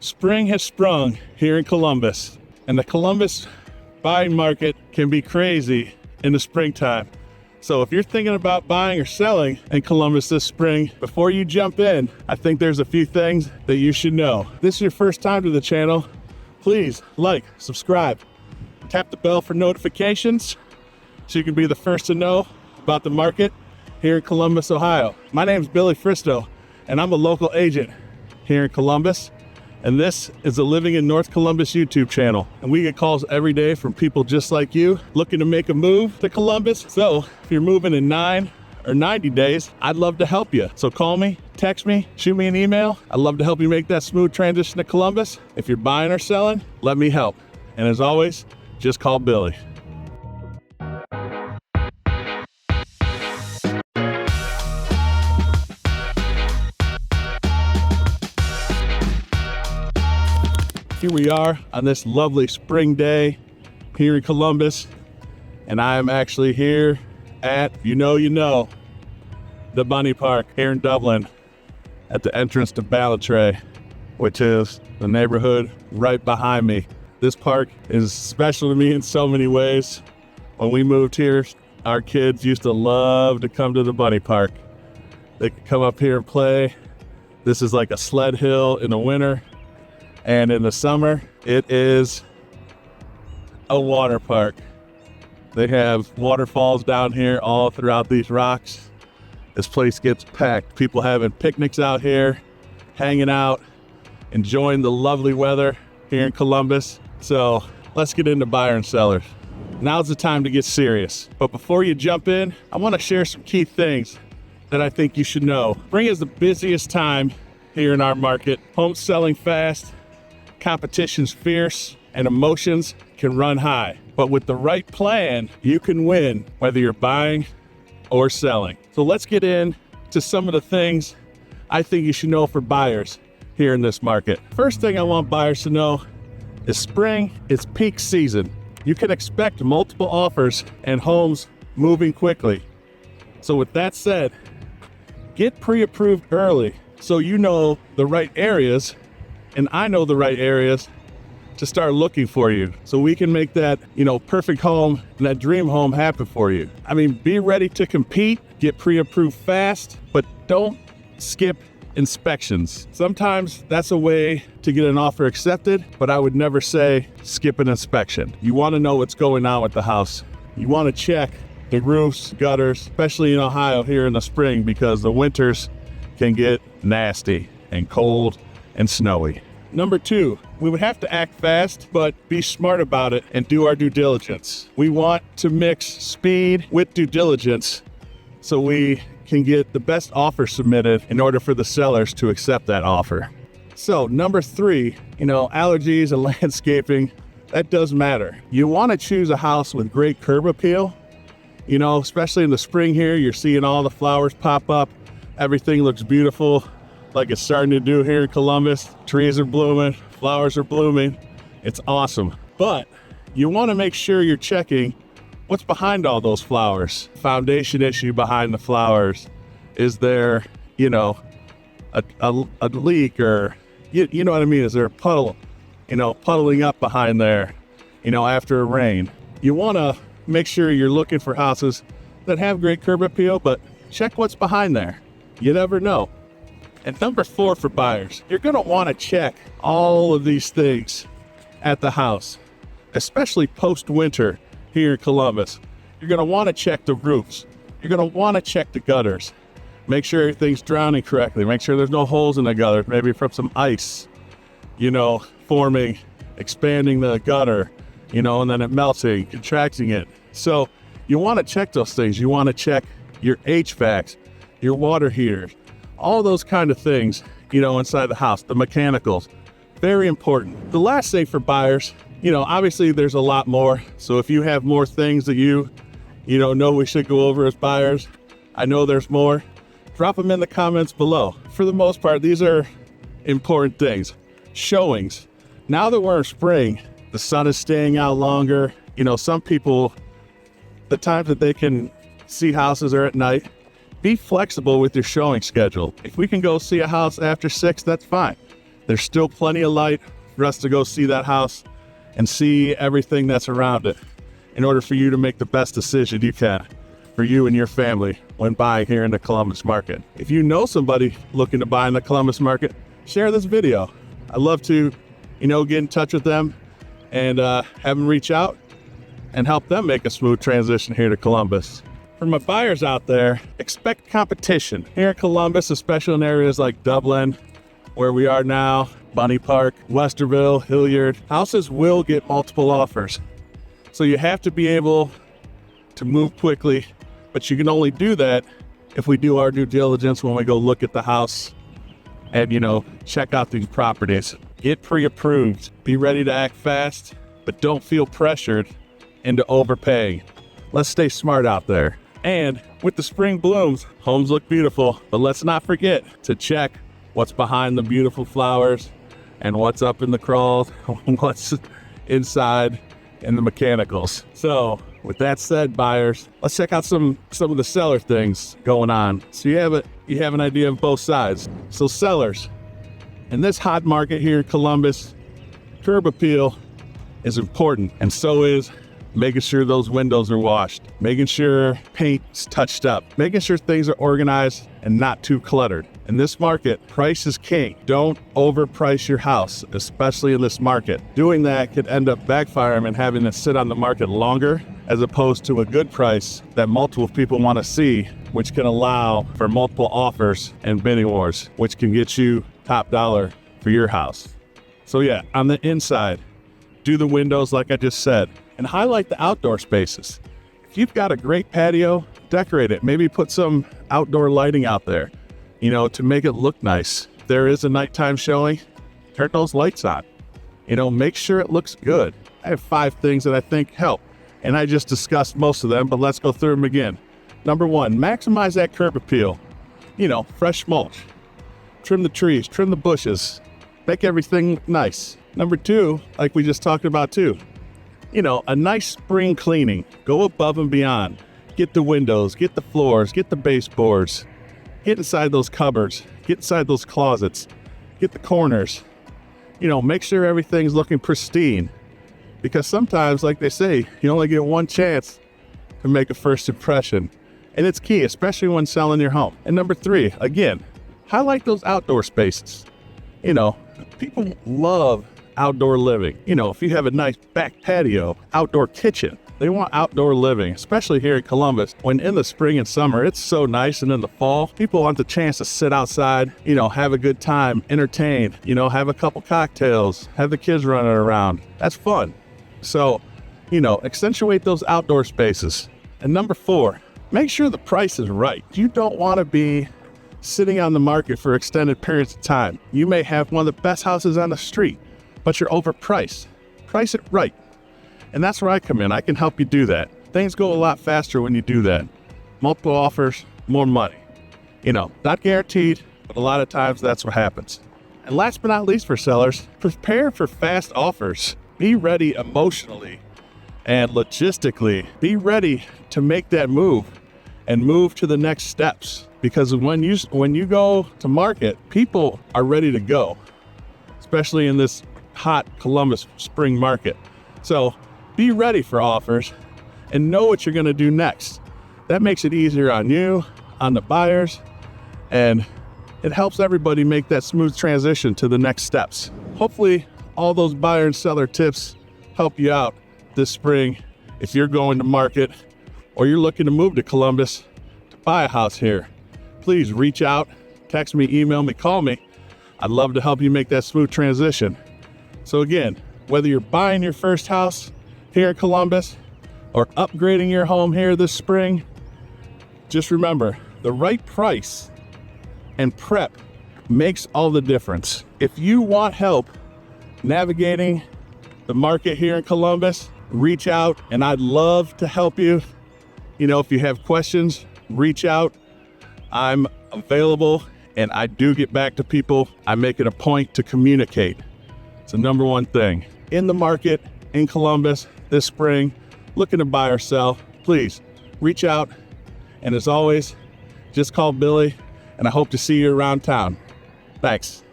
Spring has sprung here in Columbus, and the Columbus buying market can be crazy in the springtime. So if you're thinking about buying or selling in Columbus this spring, before you jump in, I think there's a few things that you should know. If this is your first time to the channel, please like, subscribe, tap the bell for notifications so you can be the first to know about the market here in Columbus, Ohio. My name is Billy Fristo, and I'm a local agent here in Columbus. And this is the Living in North Columbus YouTube channel. And we get calls every day from people just like you looking to make a move to Columbus. So if you're moving in 9 or 90 days, I'd love to help you. So call me, text me, shoot me an email. I'd love to help you make that smooth transition to Columbus. If you're buying or selling, let me help. And as always, just call Billy. Here we are on this lovely spring day here in Columbus, and I am actually here at, the Bunny Park here in Dublin at the entrance to Ballantrae, which is the neighborhood right behind me. This park is special to me in so many ways. When we moved here, our kids used to love to come to the Bunny Park. They could come up here and play. This is like a sled hill in the winter. And in the summer, it is a water park. They have waterfalls down here all throughout these rocks. This place gets packed. People having picnics out here, hanging out, enjoying the lovely weather here in Columbus. So let's get into buyer and sellers. Now's the time to get serious. But before you jump in, I want to share some key things that I think you should know. Spring is the busiest time here in our market. Homes selling fast. Competition's fierce and emotions can run high, but with the right plan, you can win whether you're buying or selling. So let's get into some of the things I think you should know for buyers here in this market. First thing I want buyers to know is spring is peak season. You can expect multiple offers and homes moving quickly. So with that said, get pre-approved early so you know the right areas, and I know the right areas to start looking for you so we can make that, perfect home and that dream home happen for you. I mean, be ready to compete, get pre-approved fast, but don't skip inspections. Sometimes that's a way to get an offer accepted, but I would never say skip an inspection. You want to know what's going on with the house. You want to check the roofs, gutters, especially in Ohio here in the spring, because the winters can get nasty and cold and snowy. Number 2, we would have to act fast, but be smart about it and do our due diligence. We want to mix speed with due diligence so we can get the best offer submitted in order for the sellers to accept that offer. So number 3, allergies and landscaping, that does matter. You want to choose a house with great curb appeal. Especially in the spring here, you're seeing all the flowers pop up. Everything looks beautiful, like it's starting to do here in Columbus. Trees are blooming, flowers are blooming. It's awesome. But you want to make sure you're checking what's behind all those flowers. Foundation issue behind the flowers. Is there, a leak, or you know what I mean? Is there a puddle, puddling up behind there, after a rain? You want to make sure you're looking for houses that have great curb appeal, but check what's behind there. You never know. And number 4 for buyers, you're going to want to check all of these things at the house, especially post-winter here in Columbus. You're going to want to check the roofs. You're going to want to check the gutters. Make sure everything's drowning correctly. Make sure there's no holes in the gutter, maybe from some ice, forming, expanding the gutter, and then it melting, contracting it. So you want to check those things. You want to check your HVACs, your water heaters, all those kind of things, inside the house, the mechanicals, very important. The last thing for buyers, obviously there's a lot more. So if you have more things that you know we should go over as buyers, I know there's more, drop them in the comments below. For the most part, these are important things. Showings. Now that we're in spring, the sun is staying out longer. Some people, the times that they can see houses are at night. Be flexible with your showing schedule. If we can go see a house after 6, that's fine. there's still plenty of light for us to go see that house and see everything that's around it in order for you to make the best decision you can for you and your family when buying here in the Columbus market. If you know somebody looking to buy in the Columbus market, share this video. I'd love to, get in touch with them and have them reach out and help them make a smooth transition here to Columbus. For my buyers out there, expect competition. Here in Columbus, especially in areas like Dublin, where we are now, Bunny Park, Westerville, Hilliard, houses will get multiple offers. So you have to be able to move quickly, but you can only do that if we do our due diligence when we go look at the house and, check out these properties. Get pre-approved, be ready to act fast, but don't feel pressured into overpaying. Let's stay smart out there. And with the spring blooms, homes look beautiful, but let's not forget to check what's behind the beautiful flowers and what's up in the crawls, what's inside in the mechanicals. So with that said, buyers, let's check out some of the seller things going on. So you have an idea of both sides. So sellers, in this hot market here in Columbus, curb appeal is important, and so is making sure those windows are washed, making sure paint's touched up, making sure things are organized and not too cluttered. In this market, price is king. Don't overprice your house, especially in this market. Doing that could end up backfiring and having it sit on the market longer, as opposed to a good price that multiple people want to see, which can allow for multiple offers and bidding wars, which can get you top dollar for your house. So yeah, on the inside, do the windows like I just said, and highlight the outdoor spaces. If you've got a great patio, decorate it. Maybe put some outdoor lighting out there, to make it look nice. If there is a nighttime showing, turn those lights on. Make sure it looks good. I have 5 things that I think help, and I just discussed most of them, but let's go through them again. Number 1, maximize that curb appeal. Fresh mulch. Trim the trees, trim the bushes, make everything look nice. Number 2, like we just talked about too, a nice spring cleaning. Go above and beyond. Get the windows, get the floors, get the baseboards, get inside those cupboards, get inside those closets, get the corners. Make sure everything's looking pristine, because sometimes, like they say, you only get one chance to make a first impression, and it's key, especially when selling your home. And number 3, again, highlight those outdoor spaces. People love outdoor living. If you have a nice back patio, outdoor kitchen, they want outdoor living, especially here in Columbus. When in the spring and summer, it's so nice, and in the fall, people want the chance to sit outside, have a good time, entertain, have a couple cocktails, have the kids running around. That's fun. So, accentuate those outdoor spaces. And number 4, make sure the price is right. You don't want to be sitting on the market for extended periods of time. You may have one of the best houses on the street, but you're overpriced. Price it right. And that's where I come in. I can help you do that. Things go a lot faster when you do that. Multiple offers, more money. Not guaranteed, but a lot of times that's what happens. And last but not least for sellers, prepare for fast offers. Be ready emotionally and logistically. Be ready to make that move and move to the next steps. Because when you go to market, people are ready to go, especially in this hot Columbus spring market. So be ready for offers and know what you're going to do next. That makes it easier on you, on the buyers, and it helps everybody make that smooth transition to the next steps. Hopefully all those buyer and seller tips help you out this spring if you're going to market or you're looking to move to Columbus to buy a house here. Please reach out, text me, email me, call me. I'd love to help you make that smooth transition. So again, whether you're buying your first house here in Columbus or upgrading your home here this spring, just remember, the right price and prep makes all the difference. If you want help navigating the market here in Columbus, reach out and I'd love to help you. If you have questions, reach out. I'm available and I do get back to people. I make it a point to communicate. It's the number 1 thing. In the market in Columbus this spring, looking to buy or sell, please reach out. And as always, just call Billy, and I hope to see you around town. Thanks.